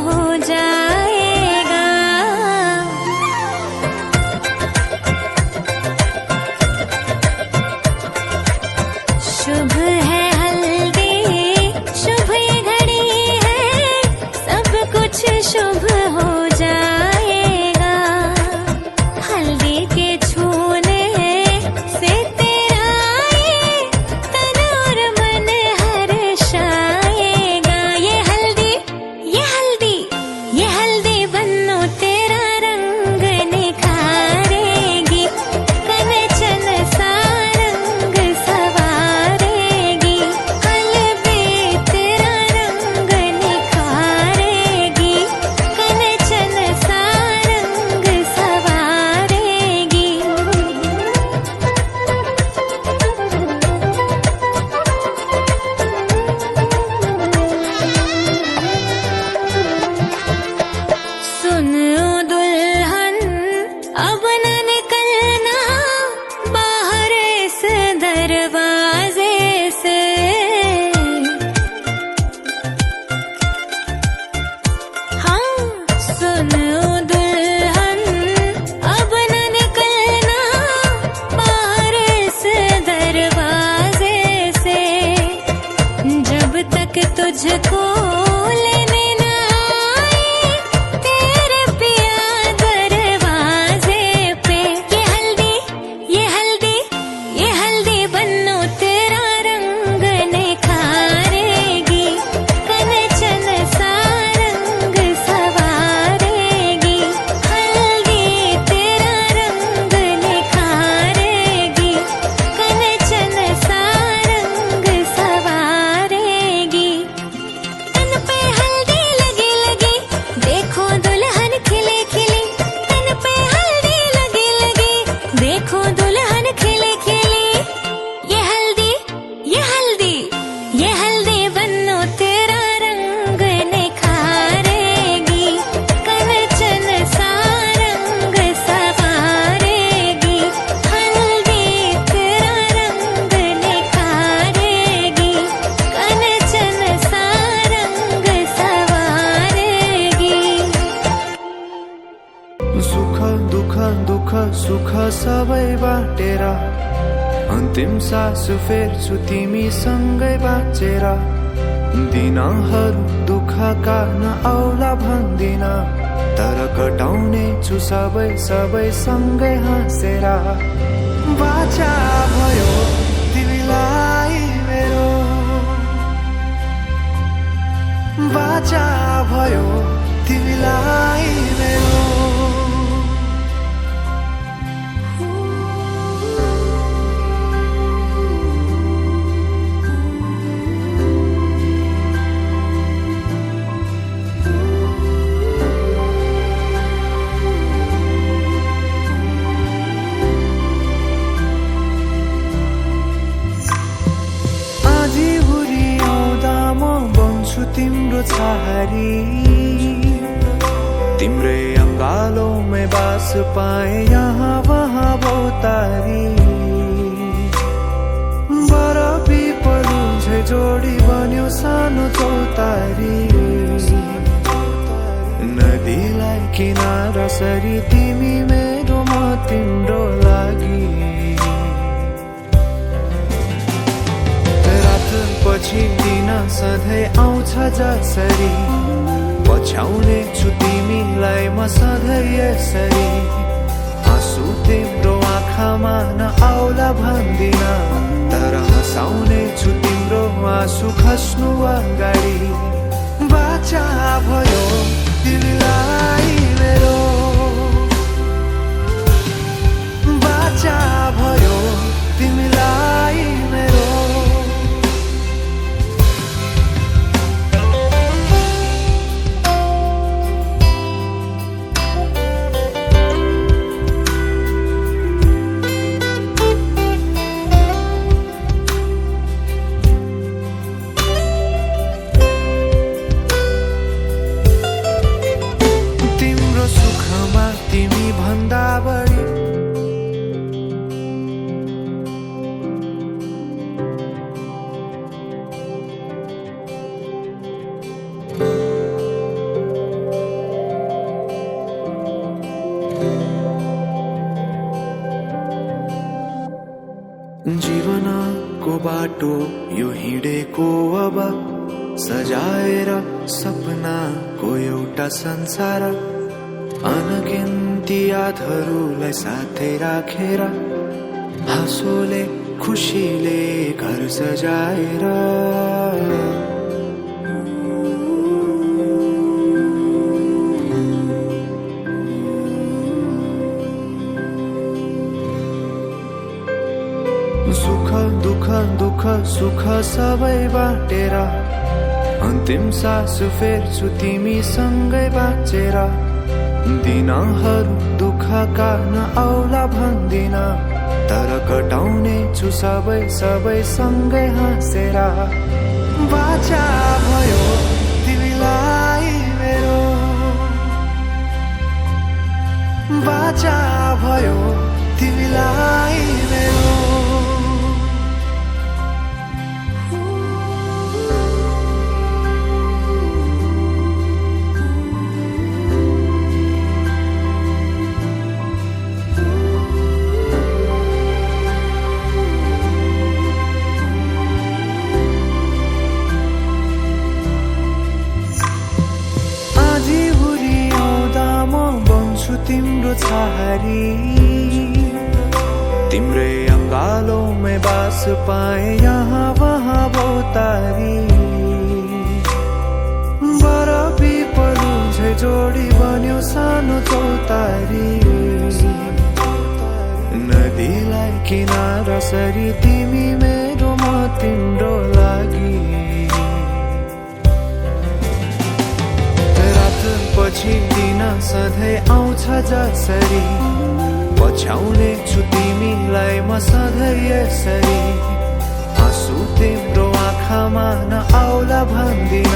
हो जाएगा। शुभ है हल्दी, शुभ ये घड़ी है, सब कुछ शुभ हो जाएगा। हल्दी के छूने से तेरा ये तन और मन हर्षाएगा। ये हल्दी, ये हल्दी, ये हल्दी बन्नो तेरा रंग निखारेगी, कनचन सा रंग सवारेगी। हल्दी तेरा रंग निखारेगी, कनचन सा रंग सवारेगी। सुन ओ दुल्हन, अब न निकलना बाहर इस दरवाजे से। हाँ, सुन ओ दुल्हन, अब न निकलना बाहर इस दरवाजे से। जब तक तुझको लेने न आए तेरे पिया दरवाजे पे। ये हल्दी, ये हल्दी, ये हल्दी बन्नो तेरा रंग निखारेगी, कनचन सा रंग सवारेगी। हल्दी तेरा रंग निखारेगी, कनचन सा रंग सवारेगी। तन पे हल्दी लगी लगी, देखो दुल्हन खिली खिली। तन पे हल्दी लगी लगी, देखो दुल्हन खिली खिली। ये हल्दी, ये हल्दी, ये हल्दी बन्नो तेरा रंग निखारेगी, कनचन सा रंग सवारेगी। हल्दी तेरा रंग निखारेगी, कनचन सा रंग सवारेगी। सुख दुख दुख सुख सबै बाटेर अन्तिम सास फेर्छु तिमी सँगै बाँचेर। दिनहरू दुःखका नआउला भन्दिन, तर कटाउने छु सबै सबै सँगै हाँसेर। बाचा भयो तिमीलाई मेरो, बाचा भयो तिमीलाई मेरो। आधी बुढी आउँदा म बन्छु तिम्रो छहारी, तिम्रै अङ्गालोमै बास पाए यहाँ वहाँ बहुतारी। बर पिपलु झै जोडी बन्यो सानो चौतारी, नदीलाई किनारा सरी तिमी मेरो म तिम्रो लागि। पछि दिन सधैँ आउँछ जसरी, पछ्याउने छु तिमीलाई म सधैँ यसरी। आँसु तिम्रो आँखामा नआउला भन्दिन, तर हँसाउने छु तिम्रो आँसु खस्नु अगाडि। बाचा भयो तिमीलाई मेरो, बाचा भयो तिमीलाई मेरो। बाटो यो हिँडेको अब सजाएर सपनाको एउटा संसार अनगिन्ती यादहरूलाई साथै राखेर हाँसोले खुसीले घर सजाएर सुख दुःख दुःख सुख सबै बाटेर अन्तिम सास फेर्छु तिमीसँगै बाँचेर दिनहरू दुःखका नआउला भन्दिन तर कटाउने छु सबै सबै सँगै हाँसेर बाचा भयो तिमीलाई मेरो बाचा भयो तिमीलाई मेरो तिम्रो छहारी तिम्रै अङ्गालोमै बास पाए यहाँ वहाँ बहुतारी बरफी पलु झै जोडी बन्यो सानो चौतारी नदीलाई किनारा सरी तिमी मेरो म तिम्रो लागि पछि दिन सधैँ आउँछ जसरी पछ्याउने छु तिमीलाई म सधैँ यसरी आँसु तिम्रो आँखामा नआउला भन्दिन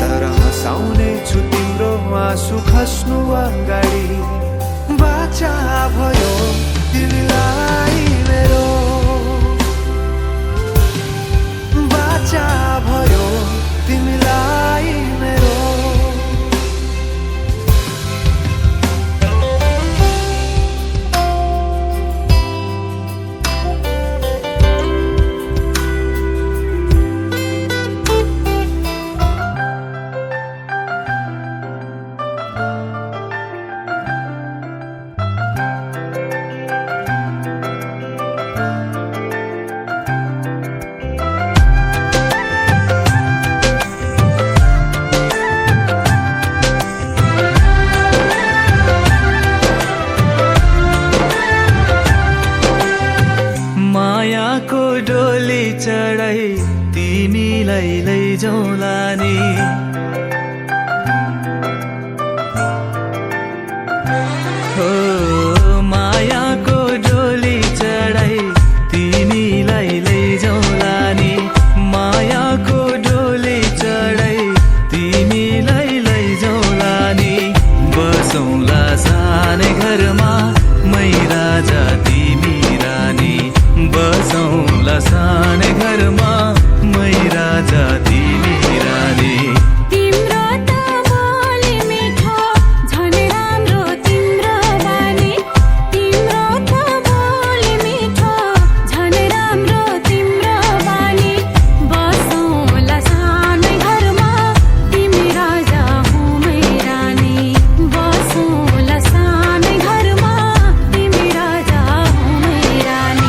तर हँसाउने छु तिम्रो आँसु खस्नु अगाडि बाचा भयो तिमीलाई मेरो बाचा भयो तिमीलाई मेरो मायाको डोली चढाई तिमीलाई लैजाउँला नि हो मायाको डोली चढाई तिमीलाई लैजाउँला नि मायाको डोली चढाई तिमीलाई लैजाउँला नि बसौँला सानै घरमा मै राजा तिमी रानी बसौँला सानै घरमा मै राजा तिमी रानी तिम्रो त बोली मिठो झन् राम्रो तिम्रो बानी तिम्रो त बोली मिठो झन् राम्रो तिम्रो बानी बसौँला सानै घरमा तिमी राजा हुँ मै रानी बसौँला सानै घरमा तिमी राजा हुँ मै रानी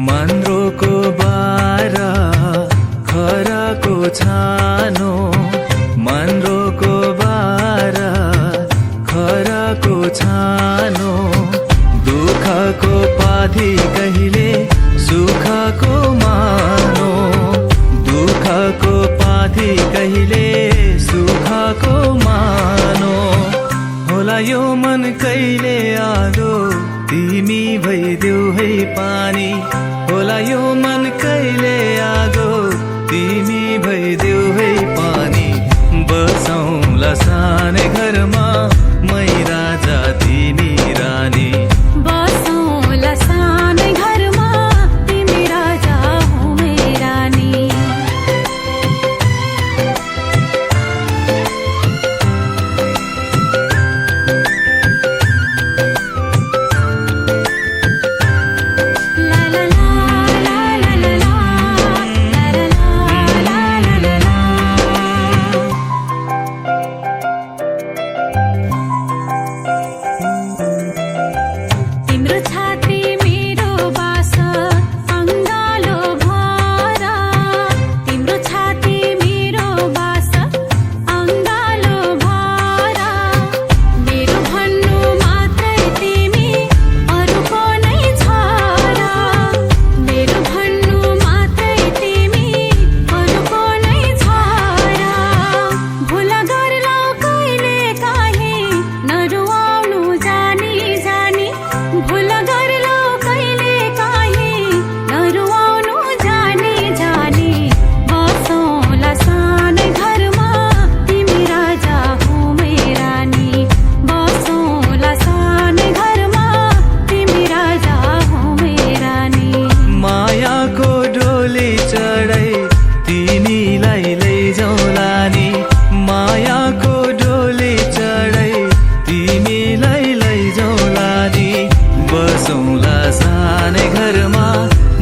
मन्द्रोको बारा खराको छानो मन्द्रोको बारा खराको छानो दुःखको पाथी कहिले सुखको मानो दुःखको पाथी कहिले सुखको मानो होला यो मन कहिले आगो तिमी भइदेऊ है पानी होला यो मन कहिले आगो तिमी भइदेऊ है पानी बसौँला सानै घरमा मै राजा तिमी रानी बसौँला सानै घर लैजाउला नि मायाको डोली चढै तिमीलाई लैजाउला नि बसौँला सानै घरमा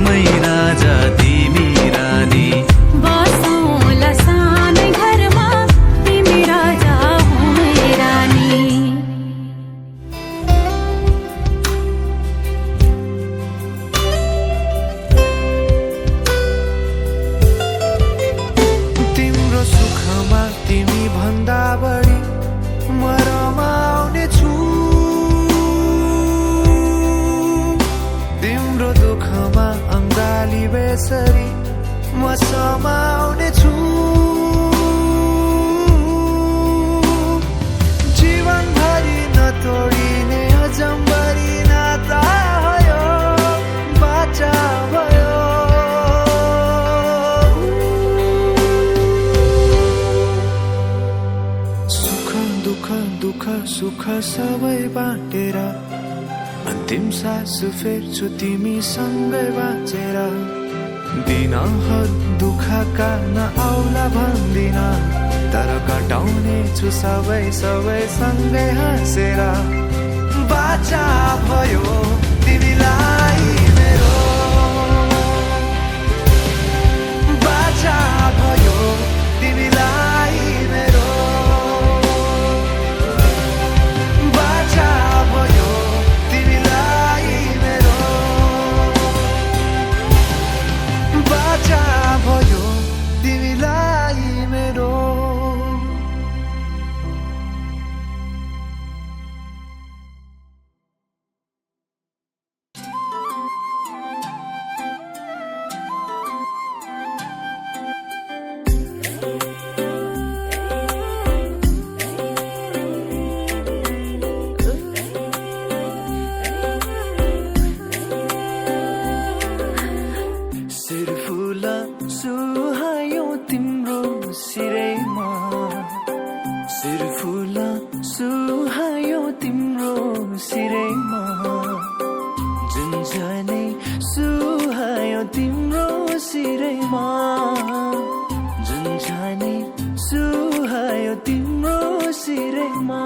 मै राजा तिमी रानी बसौँला सानै घरमा तिमी राजा हो मै रानी तिम्रो सुखमा तिमी भन्दा बढी म रमाउने छु तिम्रो दुःखमा अङ्गाली बेसरी म समाउने छु जीवनभरि नतोडिने अजम्बरी नाता भयो बाचा भयो दुःख सुख सबै बाँटेर अन्तिम सास फेर्छु तिमीसँगै बाँचेर दिनहर दुःखका नआउला भन्दिन तर कटाउने छु सबै सँगै हाँसेर बाचा भयो तिमीलाई मेरो बाचा भयो तिमीलाई मेरो बाचा भयो तिमीलाई मेरो बाचा भयो तिमीलाई मेरो सिर फुला सुहायो तिम्रो सिरैमा सिर फुला सुहायो तिम्रो सिरैमा जुनझनै सुहायो तिम्रो सिरैमा जुनझनै सुहायो तिम्रो सिरैमा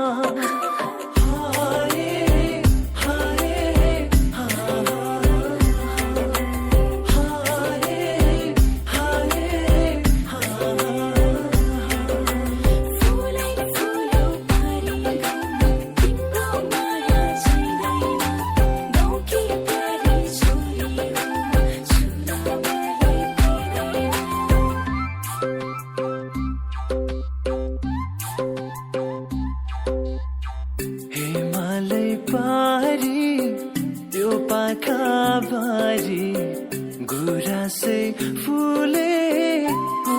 हिमालय पारी त्यो पाखा बारी गुराँसै फुलेको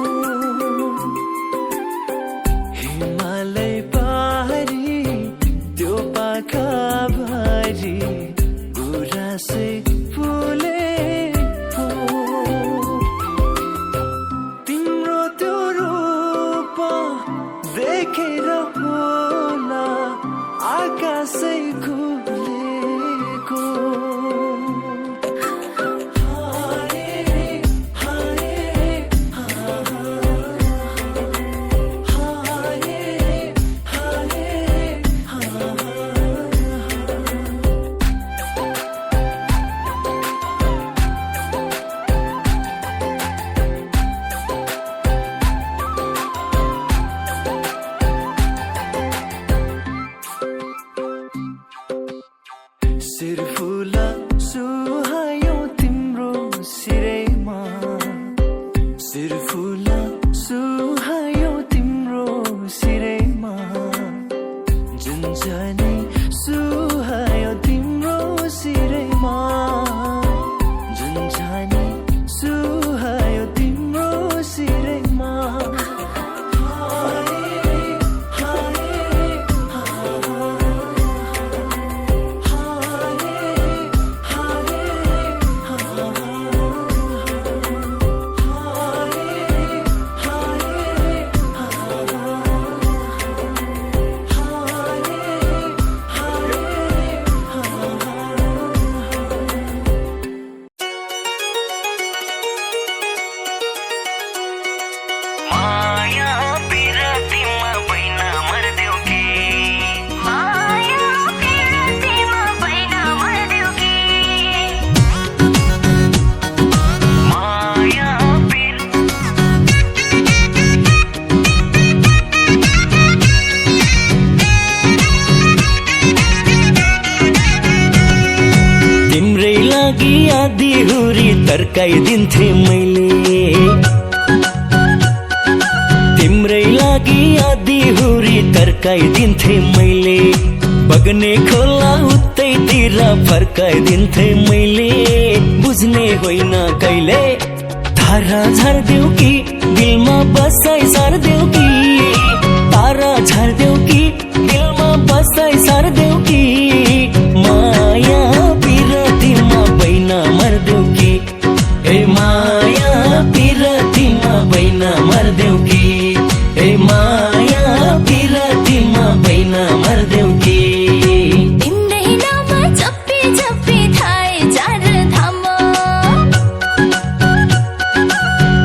हिमालय पारी त्यो पाखा बारी गुराँसै फुलेको तिम्रो त्यो रूप देखेर होला आकाशै खुलेको तर्काइदिन्थे मैले। तिम्रै लागि आँधीहुरी तर्काइदिन्थे मैले। बग्ने खोला उतैतिर फर्काइदिन्थे मैले। बुझ्ने होइन कहिले तारा झार्देऊ कि दिलमा बसाइ सार्देऊ कि। तारा झार्देऊ कि दिलमा बसाइ सार्देऊ कि। माया पिरतीमा बैना मर्देऊ कि। ए माया पिरतीमा बैना मर्देऊ कि। ए माया पिरतीमा बैना मर्देऊ कि। तिम्रै नाम जपी जपी थाहे चार धाम।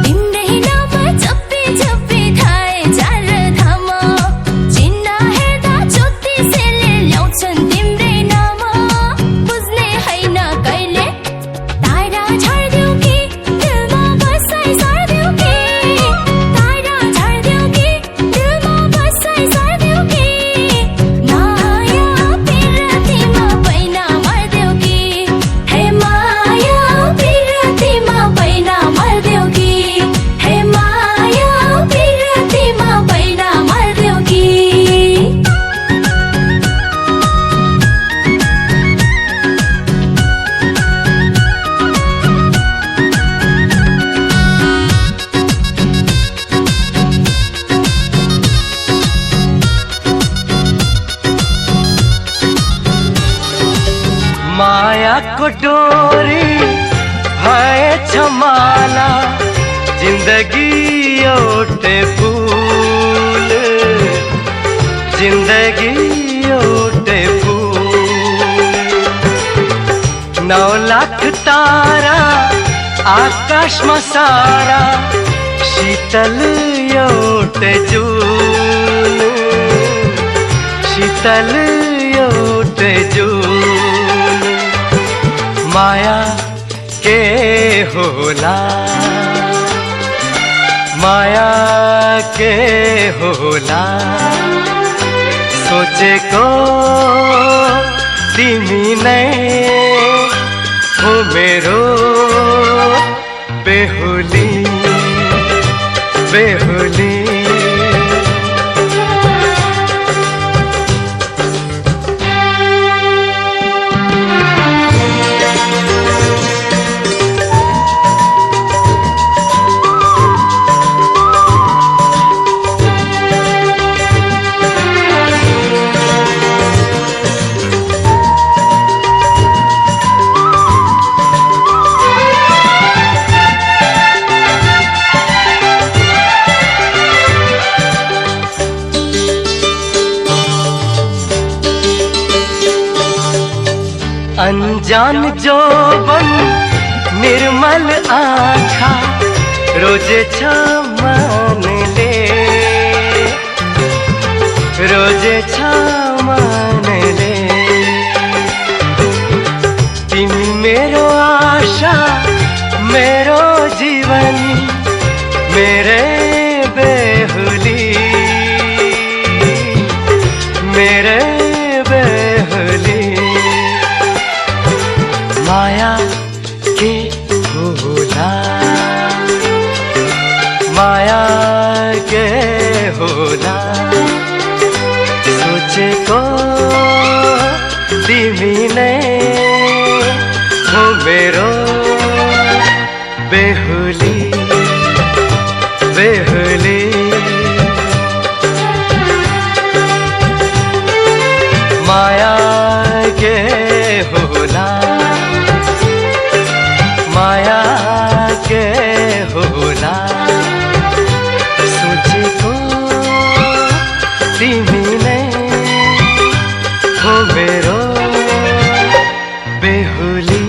तिम्रै नाम जपी जपी थाहे चार धाम। चिन्ह हेर्दा ज्योतिषीले ल्याउँछन् तिम्रै नाम। बुझ्ने होइन कहिले तारा झार्देऊ कि दिलमा बसाइ सार्देऊ कि। तारा झार्देऊ कि दिलमा बसाइ सार्देऊ कि। माया पिरतीमा बैना मर्देऊ कि। हे माया पिरतीमा बैना मर्देऊ कि। हे माया पिरतीमा बैना मर्देऊ कि। मायाको डोरी भएछ माला। जिन्दगी एउटै फुल। जिन्दगी एउटै फुल। 9 लाख तारा आकाशमा सारा। शीतल एउटै जुन। शीतल एउटै जुन। माया के होला। माया के होला। सोचेको तिमी नै हो मेरो बेहुली। बेहुली। अनजान जोबन निर्मल आँखा। रोजे छ मनले। रोजे छ मनले। तिमी मेरो आशा मेरो जीवन मेरे बेहुली। मेरे बेहुली। माया के होला। माया के होला। सोचेको तिमी नै हो मेरो बेहुली। बेहुली। माया के होला। माया के होला। सोचेको तिमी नै हो मेरो बेहुली।